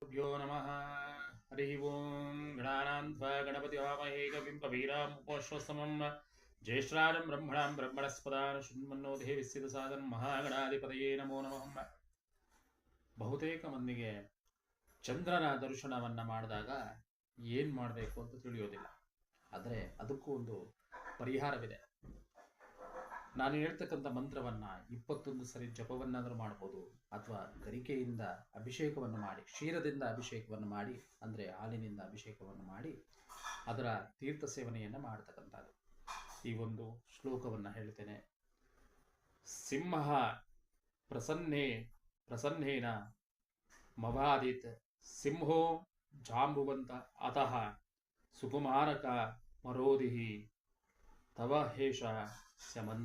गुरुभ्यो नमः। हरि ओं। गणानान्त्वा गणपतिवामहे कविं कवीनामुपश्वस्तमं ज्येष्ठराजं ब्रह्मणां ब्रह्मणस्पदान् शृण्वन्नोतिः विस्सितसादनं महागणाधिपतये नमो नमः. ಬಹುತೇಕ ಮಂದಿಗೆ ಚಂದ್ರನ ದರ್ಶನವನ್ನ ಮಾಡಿದಾಗ ಏನು ಮಾಡಬೇಕು ಅಂತ ತಿಳಿಯೋದಿಲ್ಲ. ಆದರೆ ಅದಕ್ಕೂ ಒಂದು ಪರಿಹಾರವಿದೆ. ನಾನು ಹೇಳ್ತಕ್ಕಂಥ ಮಂತ್ರವನ್ನ 21 ಸರಿ ಜಪವನ್ನಾದರೂ ಮಾಡ್ಬೋದು, ಅಥವಾ ಗರಿಕೆಯಿಂದ ಅಭಿಷೇಕವನ್ನು ಮಾಡಿ, ಕ್ಷೀರದಿಂದ ಅಭಿಷೇಕವನ್ನು ಮಾಡಿ, ಅಂದರೆ ಹಾಲಿನಿಂದ ಅಭಿಷೇಕವನ್ನು ಮಾಡಿ ಅದರ ತೀರ್ಥ ಸೇವನೆಯನ್ನು ಮಾಡತಕ್ಕಂಥದ್ದು. ಈ ಒಂದು ಶ್ಲೋಕವನ್ನು ಹೇಳ್ತೇನೆ. ಸಿಂಹ ಪ್ರಸನ್ನೇನ ಮವಾದಿತ್ ಸಿಂಹೋ ಜಾಂಬುವಂತ ಅತಃ ಸುಕುಮಾರಕ ಮರೋದಿಹಿ ತವ ಹೇಷ ಸ್ಯಮಂತ.